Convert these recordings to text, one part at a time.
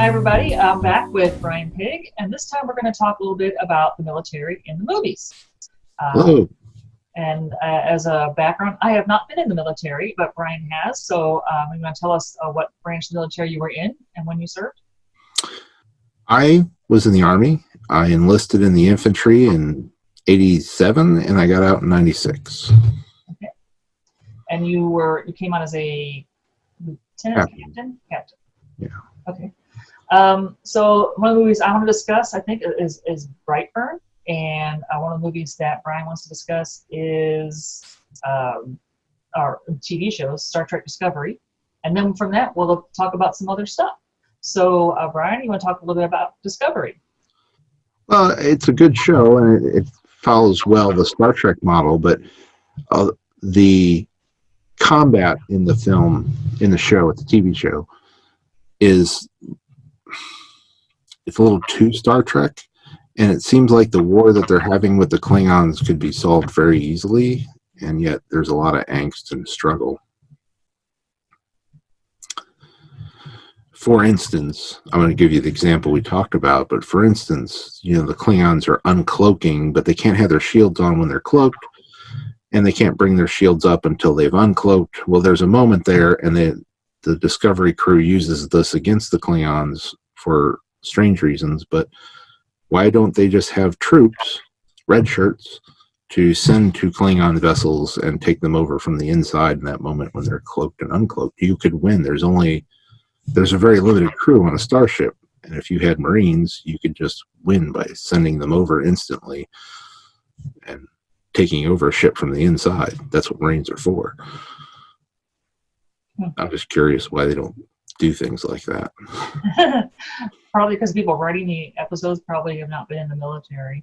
Hi, everybody. I'm back with Brian Pigg, and this time we're going to talk a little bit about the military in the movies. Hello. As a background, I have not been in the military, but Brian has. So you want to tell us what branch of the military you were in and when you served? I was in the Army. I enlisted in the infantry in 87, and I got out in 96. Okay. And you came on as a lieutenant, captain? Yeah. Okay. So one of the movies I want to discuss, I think, is Brightburn. And one of the movies that Brian wants to discuss is our TV shows, Star Trek Discovery. And then from that, we'll talk about some other stuff. So, Brian, you want to talk a little bit about Discovery? Well, it's a good show, and it follows well the Star Trek model, but the combat in the film, in the show, it's a TV show, it's a little too Star Trek. And it seems like the war that they're having with the Klingons could be solved very easily, and yet there's a lot of angst and struggle. For instance, I'm going to give you the example we talked about, but for instance, the Klingons are uncloaking, but they can't have their shields on when they're cloaked, and they can't bring their shields up until they've uncloaked. Well, there's a moment there, and the Discovery crew uses this against the Klingons for strange reasons, but why don't they just have troops, red shirts, to send to Klingon vessels and take them over from the inside in that moment when they're cloaked and uncloaked? You could win. There's a very limited crew on a starship, and if you had Marines, you could just win by sending them over instantly and taking over a ship from the inside. That's what Marines are for. I'm just curious why they don't do things like that. Probably because people writing the episodes probably have not been in the military.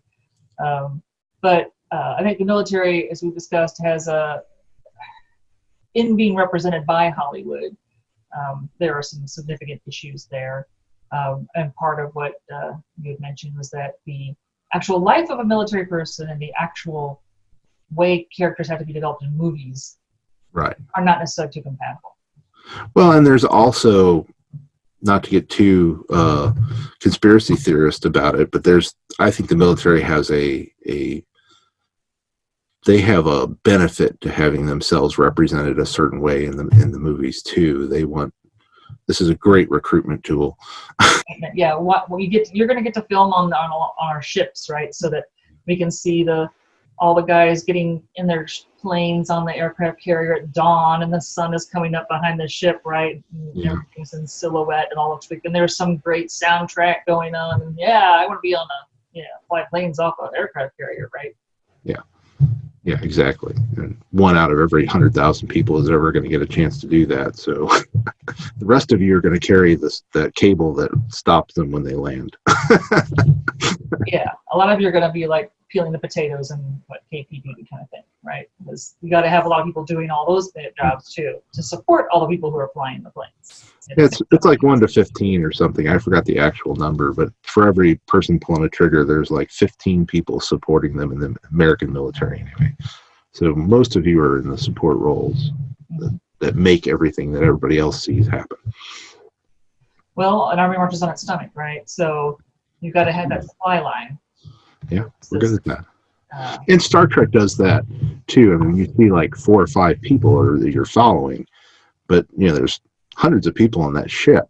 But I think the military, as we've discussed, has in being represented by Hollywood, there are some significant issues there. And part of what you had mentioned was that the actual life of a military person and the actual way characters have to be developed in movies right, are not necessarily too compatible. Well, and there's also, not to get too conspiracy theorist about it, but I think the military has they have a benefit to having themselves represented a certain way in the movies too. This is a great recruitment tool. Yeah, you're going to get to film on our ships, right? So that we can see all the guys getting in their planes on the aircraft carrier at dawn, and the sun is coming up behind the ship, right? And everything's in silhouette and all of it. And there's some great soundtrack going on. And I want to be on fly planes off an aircraft carrier, right? Yeah, exactly. And 1 out of every 100,000 people is ever going to get a chance to do that. So the rest of you are going to carry that cable that stops them when they land. Yeah, a lot of you are going to be like peeling the potatoes and KPD kind of thing, right? Because you got to have a lot of people doing all those jobs too to support all the people who are flying the planes. It's like 1 to 15 or something. I forgot the actual number, but for every person pulling a trigger, there's like 15 people supporting them in the American military anyway. So most of you are in the support roles that make everything that everybody else sees happen. Well, an army marches on its stomach, right? So you've got to have that supply line. Yeah, we're good at that. And Star Trek does that too. I mean, you see like 4 or 5 people that you're following, but there's hundreds of people on that ship.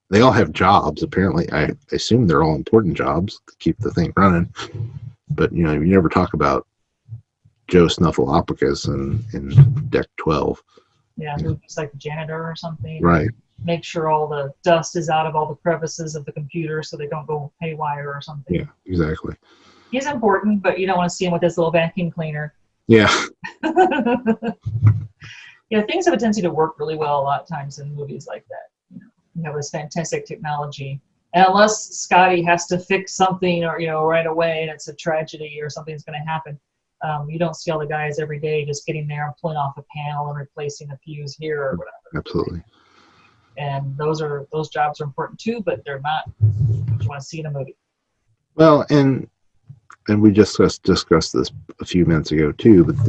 They all have jobs. Apparently, I assume they're all important jobs to keep the thing running. But you never talk about Joe Snuffleupagus in Deck 12. Yeah, who's like the janitor or something. Right. Make sure all the dust is out of all the crevices of the computer so they don't go haywire or something. Yeah, exactly. He's important, but you don't want to see him with his little vacuum cleaner. Yeah. Things have a tendency to work really well a lot of times in movies like that. You have this fantastic technology. And unless Scotty has to fix something or, right away and it's a tragedy or something's going to happen, you don't see all the guys every day just getting there and pulling off a panel and replacing a fuse here or whatever. Absolutely. And those jobs are important too, but they're not what you want to see in a movie. Well, and we just discussed this a few minutes ago too, but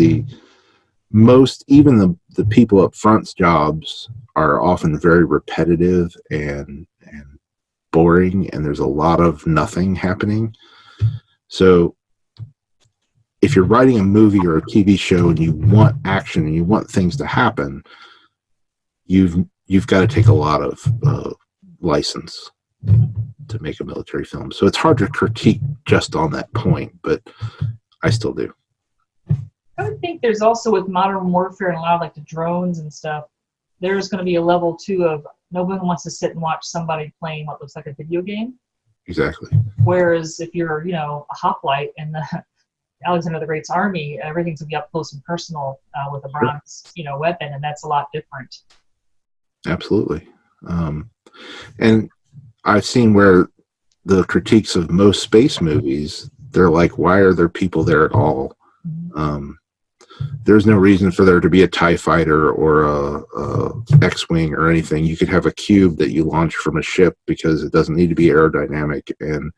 even the people up front's jobs are often very repetitive and boring and there's a lot of nothing happening. So if you're writing a movie or a TV show and you want action and you want things to happen, you've got to take a lot of license to make a military film. So it's hard to critique just on that point, but I still do. I would think there's also with modern warfare and a lot of like the drones and stuff, there's going to be a level too of no one wants to sit and watch somebody playing what looks like a video game. Exactly. Whereas if you're, a hoplite in the Alexander the Great's army, everything's going to be up close and personal with a bronze, weapon, and that's a lot different. Absolutely. And I've seen where the critiques of most space movies, they're like, why are there people there at all? There's no reason for there to be a TIE fighter or a X-Wing or anything. You could have a cube that you launch from a ship because it doesn't need to be aerodynamic, and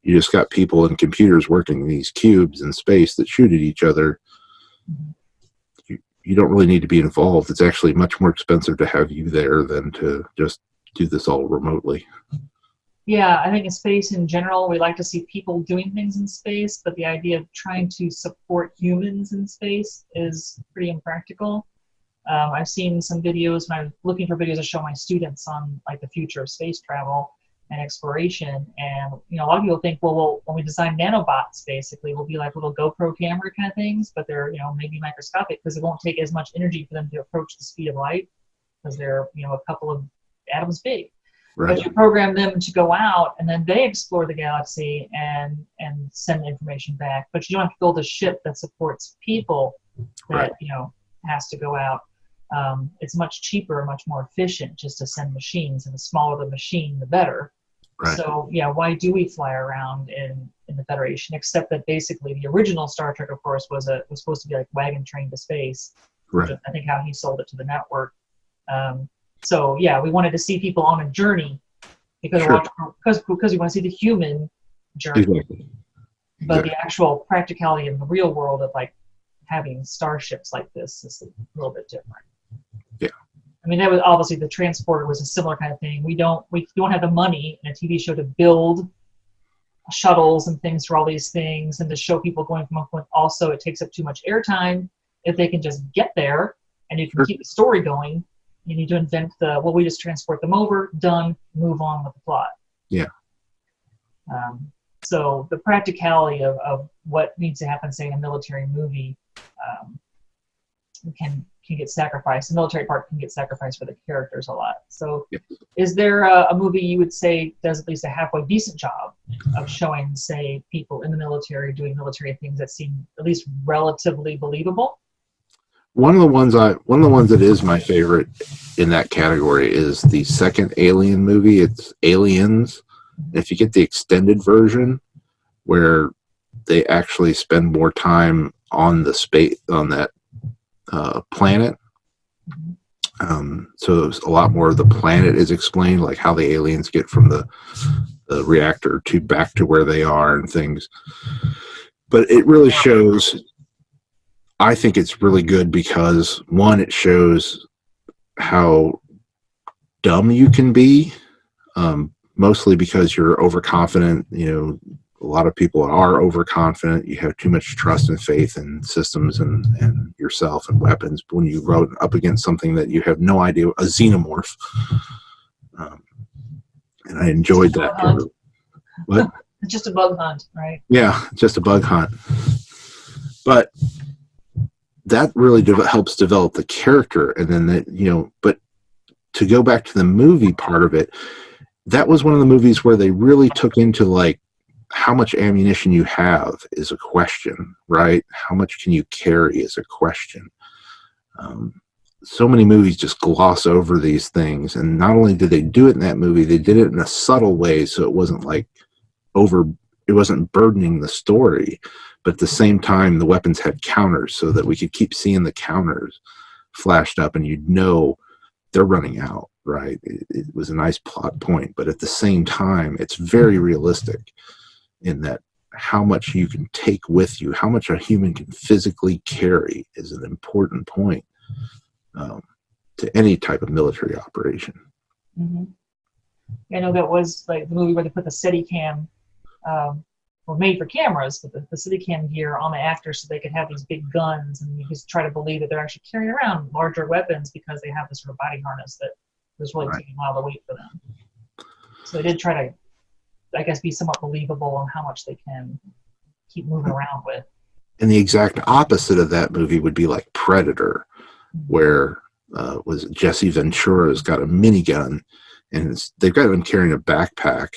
you just got people and computers working these cubes in space that shoot at each other. You don't really need to be involved. It's actually much more expensive to have you there than to just do this all remotely. Yeah, I think in space in general, we like to see people doing things in space, but the idea of trying to support humans in space is pretty impractical. I've seen some videos when I'm looking for videos to show my students on like the future of space travel and exploration, and a lot of people think, well, when we design nanobots, basically, we'll be like little GoPro camera kind of things, but they're maybe microscopic because it won't take as much energy for them to approach the speed of light because they're a couple of atoms big. Right. But you program them to go out, and then they explore the galaxy and send information back. But you don't have to build a ship that supports people that has to go out. It's much cheaper, much more efficient just to send machines, and the smaller the machine, the better. Right. So why do we fly around in the Federation? Except that basically the original Star Trek, of course, was supposed to be like Wagon Train to Space. Right. I think how he sold it to the network. So we wanted to see people on a journey because we want to see the human journey. Exactly. But the actual practicality in the real world of like having starships like this is a little bit different. Yeah. I mean, that was obviously the transporter was a similar kind of thing. We don't have the money in a TV show to build shuttles and things for all these things and to show people going from one point. Also, it takes up too much airtime. If they can just get there and you can keep the story going, you need to invent we just transport them over, done, move on with the plot. Yeah. So the practicality of what needs to happen, say, in a military movie can get sacrificed. The military part can get sacrificed for the characters a lot. So is there a movie you would say does at least a halfway decent job of showing, say, people in the military doing military things that seem at least relatively believable? One of the ones that is my favorite in that category is the second Alien movie. It's Aliens. If you get the extended version, where they actually spend more time on that planet, so a lot more of the planet is explained, like how the aliens get from the reactor to back to where they are and things. But it really shows. I think it's really good because, one, it shows how dumb you can be, mostly because you're overconfident. A lot of people are overconfident. You have too much trust and faith in systems and yourself and weapons. But when you rode up against something that you have no idea, a xenomorph, and I enjoyed that part of it. What? It's just a bug hunt, right? Yeah, just a bug hunt. But that really helps develop the character, and then but to go back to the movie part of it, that was one of the movies where they really took into like how much ammunition you have is a question, right? How much can you carry is a question. So many movies just gloss over these things, and not only did they do it in that movie, they did it in a subtle way, so it wasn't like it wasn't burdening the story. But at the same time, the weapons had counters so that we could keep seeing the counters flashed up, and they're running out, right? It was a nice plot point, but at the same time, it's very realistic in that how much you can take with you, how much a human can physically carry is an important point to any type of military operation. Mm-hmm. I know that was like the movie where they put the Steadicam, well, made for cameras, but the Steadicam gear on the actors so they could have these big guns, and you just try to believe that they're actually carrying around larger weapons because they have this sort of body harness that was really Right. taking a while to wait for them. So they did try to, I guess, be somewhat believable on how much they can keep moving around with. And the exact opposite of that movie would be like Predator, where was Jesse Ventura's got a minigun, and they've got him carrying a backpack,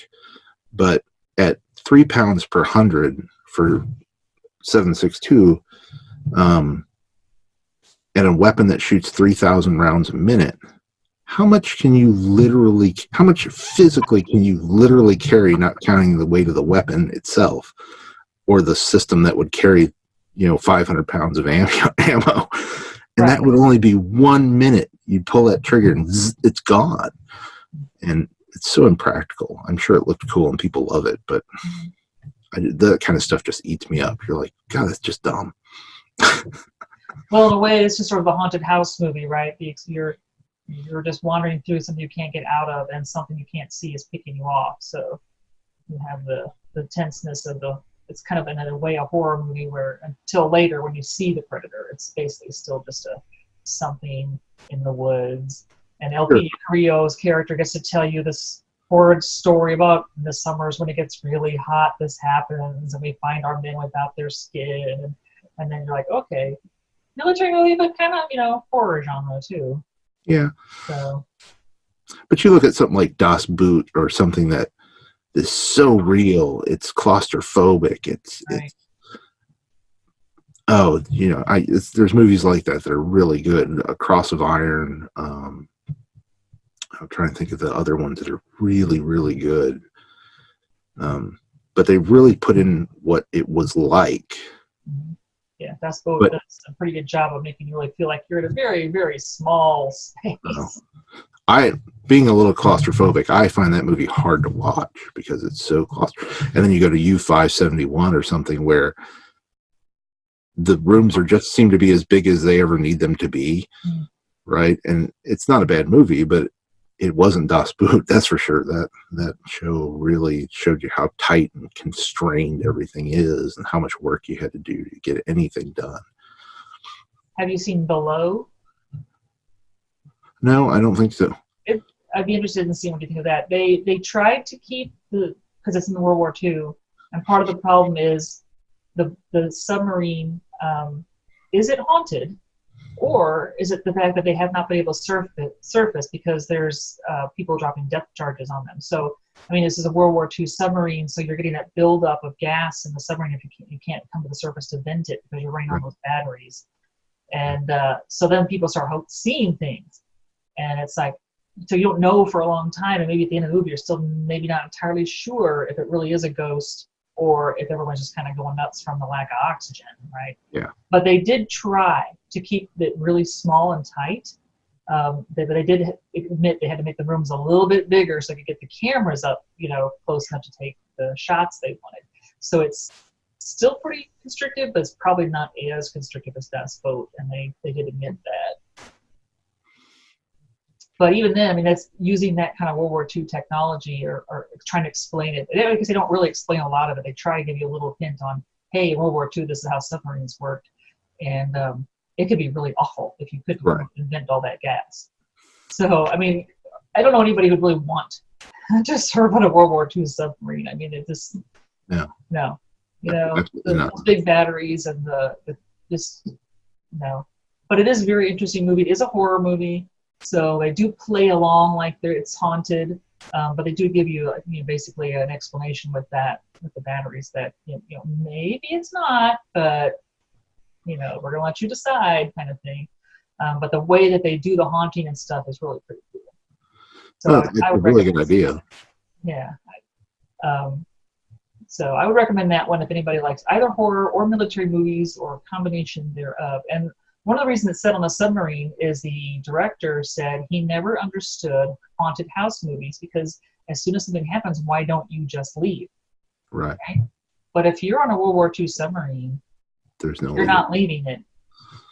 but at 3 pounds per 100 for 7.62, and a weapon that shoots 3,000 rounds a minute. How much physically can you literally carry, not counting the weight of the weapon itself or the system that would carry, 500 pounds of ammo? And Right. that would only be 1 minute. You'd pull that trigger and zzz, it's gone. And it's so impractical. I'm sure it looked cool and people love it, but that kind of stuff just eats me up. You're like, God, that's just dumb. Well, in a way, it's just sort of a haunted house movie, right? You're just wandering through something you can't get out of, and something you can't see is picking you off. So you have the tenseness of it's kind of in a way a horror movie where until later when you see the predator, it's basically still just something in the woods. And LP Carrillo's character gets to tell you this horrid story about the summers when it gets really hot, this happens, and we find our men without their skin. And then you're like, okay, military movie, but kind of, horror genre too. Yeah. So. But you look at something like Das Boot or something that is so real, it's claustrophobic. Right. There's movies like that are really good. A Cross of Iron. I'm trying to think of the other ones that are really, really good. But they really put in what it was like. Yeah, that's does a pretty good job of making you really feel like you're in a very, very small space. Being a little claustrophobic, I find that movie hard to watch because it's so claustrophobic. And then you go to U-571 or something where the rooms seem to be as big as they ever need them to be, right? And it's not a bad movie, but it wasn't Das Boot, that's for sure. That show really showed you how tight and constrained everything is and how much work you had to do to get anything done. Have you seen Below? No, I don't think so. I'd be interested in seeing what you think of that. They tried to keep because it's in the World War II, and part of the problem is the submarine. Is it haunted? Or is it the fact that they have not been able to surface because there's people dropping depth charges on them? So, this is a World War II submarine, so you're getting that buildup of gas in the submarine if you can't come to the surface to vent it because you're running on those batteries. And so then people start seeing things. And it's like, so you don't know for a long time, and maybe at the end of the movie you're still maybe not entirely sure if it really is a ghost or if everyone's just kind of going nuts from the lack of oxygen, right? Yeah. But they did try to keep it really small and tight. They did admit they had to make the rooms a little bit bigger so they could get the cameras up, close enough to take the shots they wanted. So it's still pretty constrictive, but it's probably not as constrictive as Das Boot, and they did admit that. But even then, that's using that kind of World War II technology or trying to explain it. Because they don't really explain a lot of it. They try to give you a little hint on, hey, in World War II, this is how submarines worked. And it could be really awful if you couldn't invent all that gas. So, I don't know anybody who'd really want to serve on a World War II submarine. It just, no. Those big batteries and no. But it is a very interesting movie. It is a horror movie. So they do play along like it's haunted, but they do give you, basically an explanation with the batteries that maybe it's not, but we're gonna let you decide, kind of thing. But the way that they do the haunting and stuff is really pretty cool. So it's a really good idea. Yeah. So I would recommend that one if anybody likes either horror or military movies or a combination thereof. And one of the reasons it's set on a submarine is the director said he never understood haunted house movies because as soon as something happens, why don't you just leave? Right. But if you're on a World War II submarine, you're not leaving it.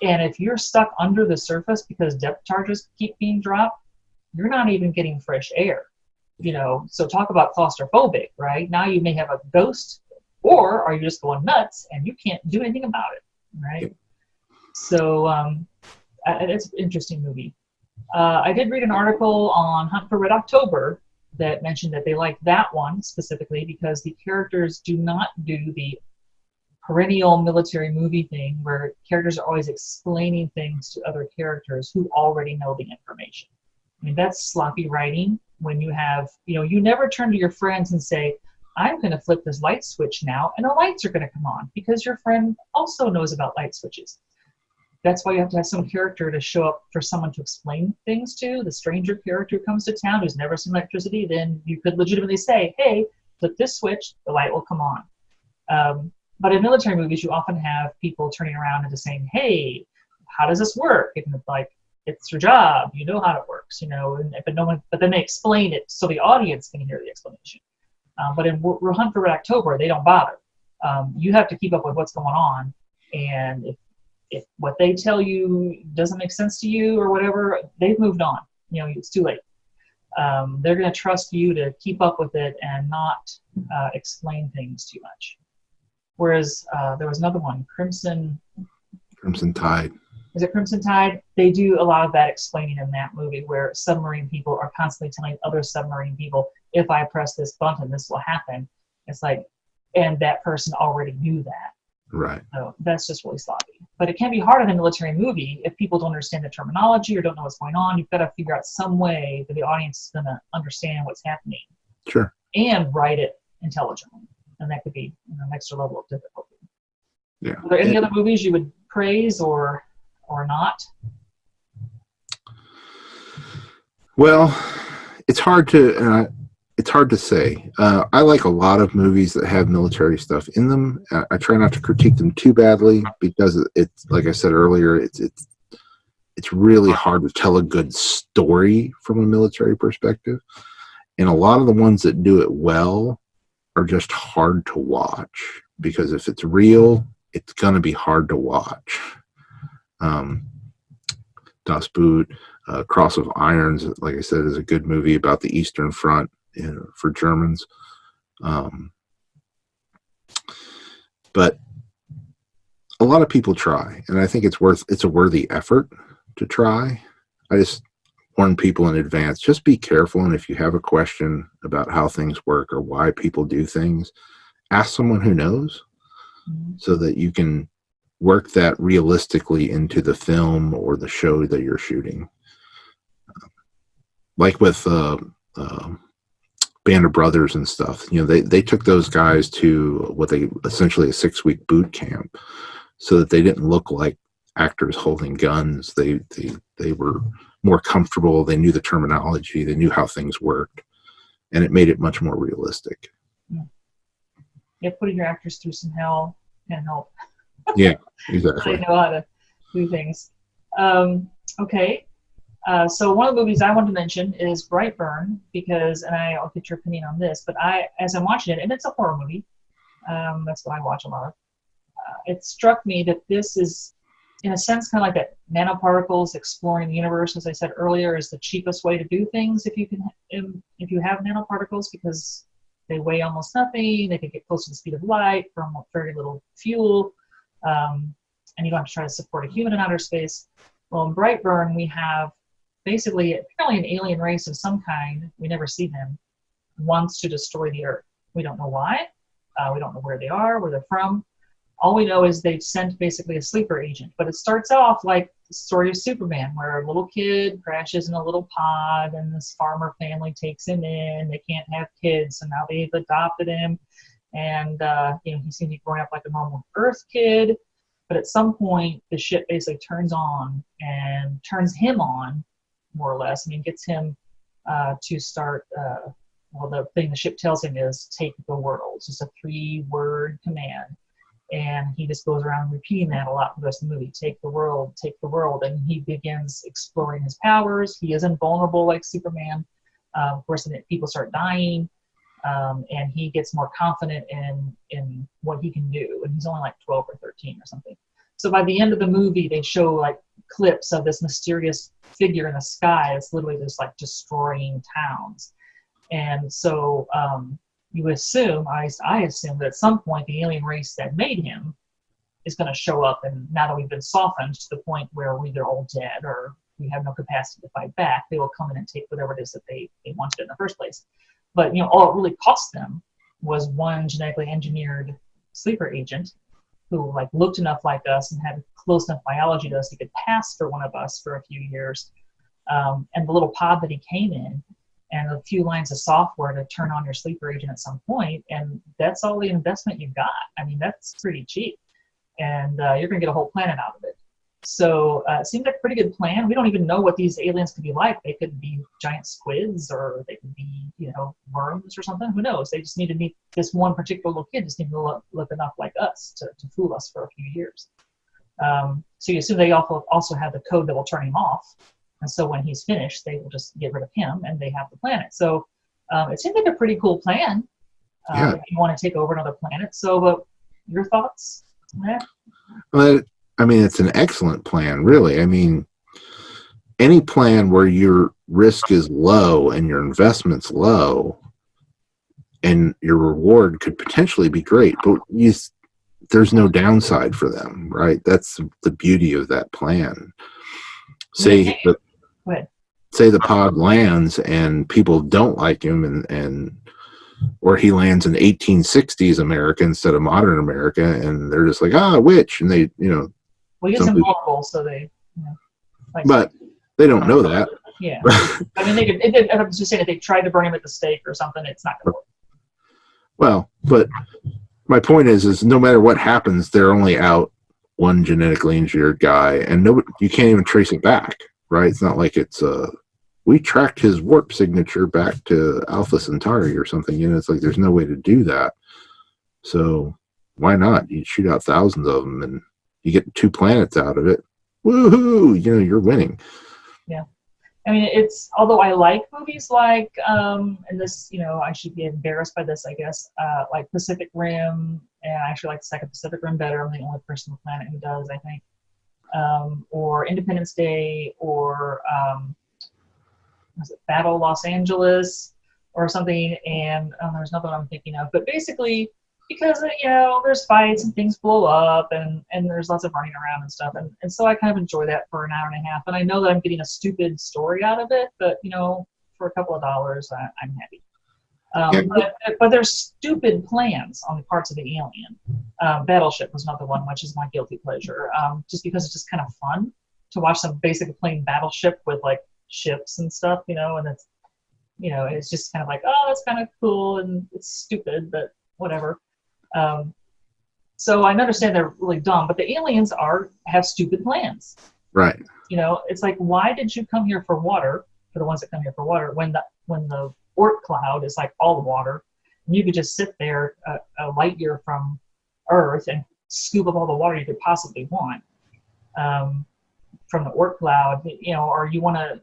And if you're stuck under the surface because depth charges keep being dropped, you're not even getting fresh air. So talk about claustrophobic, right? Now you may have a ghost, or are you just going nuts and you can't do anything about it, right? So it's an interesting movie. I did read an article on Hunt for Red October that mentioned that they liked that one specifically because the characters do not do the perennial military movie thing where characters are always explaining things to other characters who already know the information. I mean, that's sloppy writing when you have, you never turn to your friends and say, I'm going to flip this light switch now and the lights are going to come on because your friend also knows about light switches. That's why you have to have some character to show up for someone to explain things to. The stranger character who comes to town who's never seen electricity, then you could legitimately say, hey, flip this switch, the light will come on. But in military movies, you often have people turning around and just saying, hey, how does this work? And it's like, it's your job, you know how it works, but then they explain it so the audience can hear the explanation. But in Hunt for Red October, they don't bother. You have to keep up with what's going on, and if what they tell you doesn't make sense to you or whatever, they've moved on. It's too late. They're going to trust you to keep up with it and not explain things too much. Whereas there was another one, Crimson Tide. Is it Crimson Tide? They do a lot of that explaining in that movie where submarine people are constantly telling other submarine people, if I press this button, this will happen. It's like, and that person already knew that. Right. So that's just really sloppy. But it can be hard in a military movie if people don't understand the terminology or don't know what's going on. You've got to figure out some way that the audience is going to understand what's happening. Sure. And write it intelligently. And that could be an extra level of difficulty. Yeah. Are there any other movies you would praise or not? Well, it's hard to say. I like a lot of movies that have military stuff in them. I try not to critique them too badly because it's like I said earlier, it's really hard to tell a good story from a military perspective. And a lot of the ones that do it well are just hard to watch because if it's real, it's going to be hard to watch. Das Boot, Cross of Irons, like I said, is a good movie about the Eastern Front for Germans. But a lot of people try, and I think it's a worthy effort to try. I just warn people in advance, just be careful, and if you have a question about how things work or why people do things, ask someone who knows so that you can work that realistically into the film or the show that you're shooting. Like with Band of Brothers and stuff, they took those guys to what they essentially a 6-week boot camp so that they didn't look like actors holding guns. They were more comfortable. They knew the terminology. They knew how things worked, and it made it much more realistic. Yeah, putting your actors through some hell can help. Yeah, exactly. They know how to do things. Okay. So one of the movies I wanted to mention is Brightburn because, and I'll get your opinion on this, but as I'm watching it, and it's a horror movie, that's what I watch a lot of, it struck me that this is, in a sense, kind of like that nanoparticles exploring the universe, as I said earlier, is the cheapest way to do things if you have nanoparticles because they weigh almost nothing, they can get close to the speed of light from very little fuel, and you don't have to try to support a human in outer space. Well, in Brightburn, we have basically apparently an alien race of some kind, we never see them, wants to destroy the Earth. We don't know why. We don't know where they are, where they're from. All we know is they've sent basically a sleeper agent. But it starts off like the story of Superman, where a little kid crashes in a little pod and this farmer family takes him in. They can't have kids, so now they've adopted him. And he seems to be growing up like a normal Earth kid. But at some point, the ship basically turns him on, more or less. I mean, gets him to start, the thing the ship tells him is take the world. It's just a 3-word command. And he just goes around repeating that a lot for the rest of the movie. Take the world, take the world. And he begins exploring his powers. He is invulnerable like Superman. Of course, then people start dying. And he gets more confident in what he can do. And he's only like 12 or 13 or something. So by the end of the movie, they show like clips of this mysterious figure in the sky that's literally just like destroying towns. And so you assume, I assume that at some point the alien race that made him is going to show up, and now that we've been softened to the point where we're either all dead or we have no capacity to fight back, they will come in and take whatever it is that they wanted in the first place. But all it really cost them was one genetically engineered sleeper agent who looked enough like us and had close enough biology to us he could pass for one of us for a few years, and the little pod that he came in, and a few lines of software to turn on your sleeper agent at some point, and that's all the investment you've got. I mean, that's pretty cheap, and you're going to get a whole planet out of it. So it seemed like a pretty good plan. We don't even know what these aliens could be like. They could be giant squids, or they could be, worms or something. Who knows? They just need to meet this one particular little kid. Just need to look enough like us to fool us for a few years. So you assume they also have the code that will turn him off. And so when he's finished, they will just get rid of him, and they have the planet. So it seemed like a pretty cool plan. If you want to take over another planet. So your thoughts on that? Well, I mean, it's an excellent plan, really. I mean, any plan where your risk is low and your investment's low and your reward could potentially be great, but there's no downside for them, right? That's the beauty of that plan. Say the pod lands and people don't like him, or he lands in 1860s America instead of modern America, and they're just like, witch, and they, Well, he is invulnerable, so they, but they don't know that. Yeah. I mean, I was just saying, if they tried to burn him at the stake or something, it's not going to work. Well, but my point is no matter what happens, they're only out one genetically engineered guy, and you can't even trace it back, right? It's not like it's we tracked his warp signature back to Alpha Centauri or something. It's like there's no way to do that. So why not? You shoot out thousands of them, and you get 2 planets out of it. Woohoo! You're winning. Yeah. I mean, although I like movies like, and this, I should be embarrassed by this, I guess, like Pacific Rim, and I actually like the second Pacific Rim better. I'm the only person on the planet who does, I think. Or Independence Day, or was it Battle Los Angeles, or something, and there's another one I'm thinking of. But basically, because there's fights and things blow up, and there's lots of running around and stuff, and so I kind of enjoy that for an hour and a half. And I know that I'm getting a stupid story out of it, but for a couple of dollars, I'm happy. But there's stupid plans on the parts of the alien. Battleship was another one, which is my guilty pleasure, just because it's just kind of fun to watch some basic plain battleship with ships and stuff, and it's it's just kind of like, oh, that's kind of cool, and it's stupid, but whatever. So I understand they're really dumb, but the aliens have stupid plans. Right. It's like, why did you come here for water, for the ones that come here for water, when the Oort cloud is like all the water, and you could just sit there a light year from Earth and scoop up all the water you could possibly want from the Oort cloud, or you want to,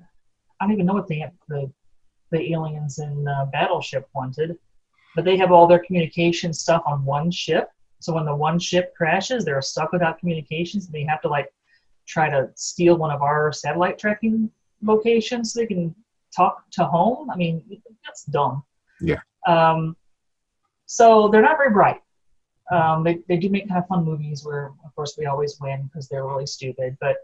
I don't even know what the aliens in Battleship wanted, but they have all their communication stuff on one ship. So when the one ship crashes, they're stuck without communications, and they have to try to steal one of our satellite tracking locations so they can talk to home. I mean, that's dumb. Yeah. So they're not very bright. They do make kind of fun movies where, of course, we always win because they're really stupid. But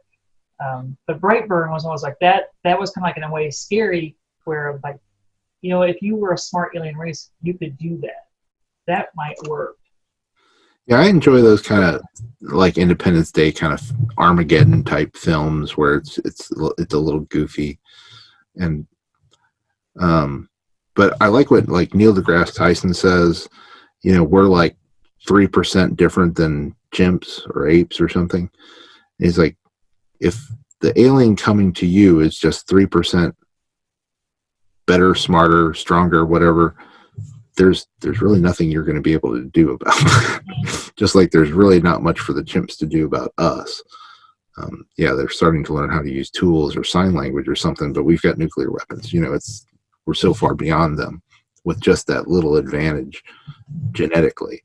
Brightburn was always like that. That was kind of in a way scary, where if you were a smart alien race, you could do that. That might work. Yeah, I enjoy those kind of Independence Day kind of Armageddon type films where it's a little goofy, and but I like what Neil deGrasse Tyson says. We're 3% different than chimps or apes or something. And he's like, if the alien coming to you is just 3% better, smarter, stronger, whatever, there's really nothing you're going to be able to do about it. Just like there's really not much for the chimps to do about us. They're starting to learn how to use tools or sign language or something, but we've got nuclear weapons. We're so far beyond them with just that little advantage genetically,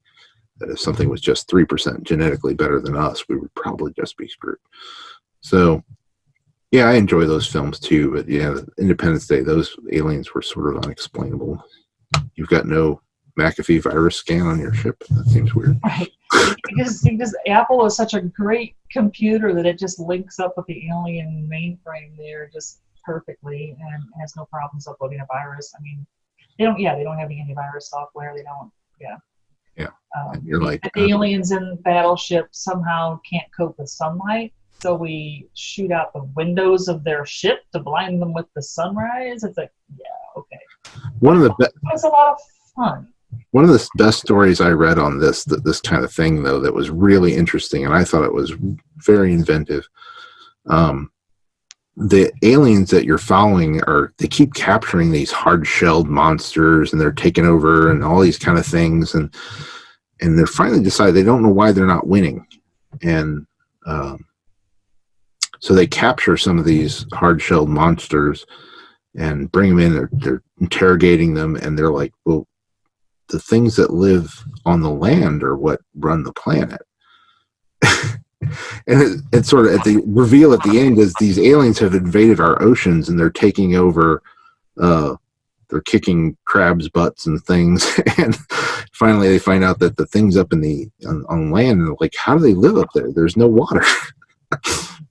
that if something was just 3% genetically better than us, we would probably just be screwed. So Yeah, I enjoy those films too, but yeah, Independence Day, those aliens were sort of unexplainable. You've got no McAfee virus scan on your ship. That seems weird. Right. Apple is such a great computer that it just links up with the alien mainframe there just perfectly and has no problems uploading a virus. I mean, they don't have any antivirus software. They don't, yeah. Yeah. You're like, the aliens in Battleship somehow can't cope with sunlight, so we shoot out the windows of their ship to blind them with the sunrise. It's like, yeah, okay. It's a lot of fun. One of the best stories I read on this kind of thing, though, that was really interesting, and I thought it was very inventive. The aliens that you're following they keep capturing these hard-shelled monsters, and they're taking over, and all these kind of things, and they finally decide they don't know why they're not winning, and so they capture some of these hard-shelled monsters and bring them in. They're interrogating them, and they're like, well, the things that live on the land are what run the planet. And it's sort of at the reveal at the end is these aliens have invaded our oceans and they're taking over, they're kicking crabs' butts and things. And finally they find out that the things up in on land, like, how do they live up there? There's no water.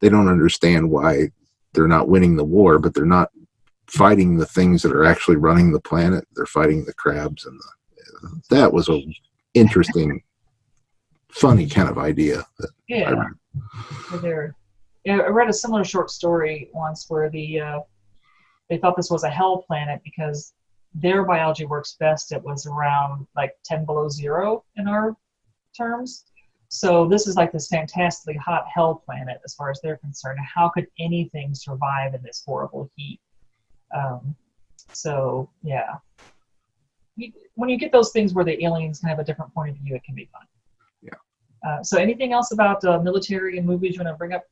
They don't understand why they're not winning the war, but they're not fighting the things that are actually running the planet. They're fighting the crabs, and that was a interesting, funny kind of idea. Yeah. I read a similar short story once where they thought this was a hell planet because their biology works best. It was around like 10 below zero in our terms. So this is like this fantastically hot hell planet as far as they're concerned. How could anything survive in this horrible heat? So yeah, when you get those things where the aliens can have a different point of view, it can be fun. Yeah. So anything else about military and movies you want to bring up?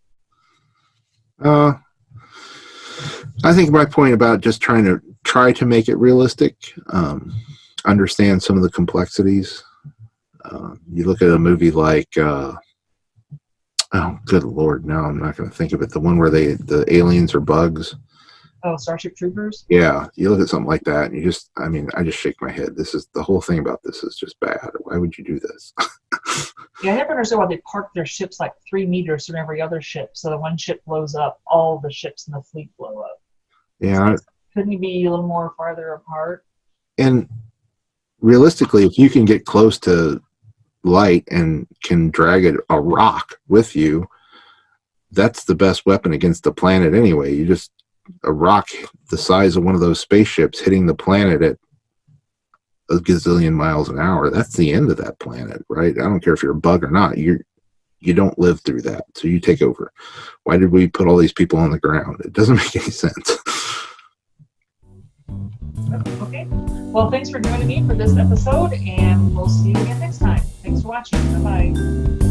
I think my point about just try to make it realistic, understand some of the complexities. You look at a movie like, oh, good Lord, now I'm not going to think of it. The one where the aliens are bugs. Oh, Starship Troopers? Yeah, you look at something like that, and I just shake my head. The whole thing about this is just bad. Why would you do this? Yeah, I never understood why they park their ships like 3 meters from every other ship, so that when ship blows up, all the ships in the fleet blow up. Yeah. Couldn't you be a little more farther apart? And realistically, if you can get close to light and can drag a rock with you, that's the best weapon against the planet anyway. A rock the size of one of those spaceships hitting the planet at a gazillion miles an hour, that's the end of that planet, right? I don't care if you're a bug or not. You don't live through that, so you take over. Why did we put all these people on the ground? It doesn't make any sense. Okay. Well, thanks for joining me for this episode, and we'll see you again next time. Thanks for watching. Bye-bye.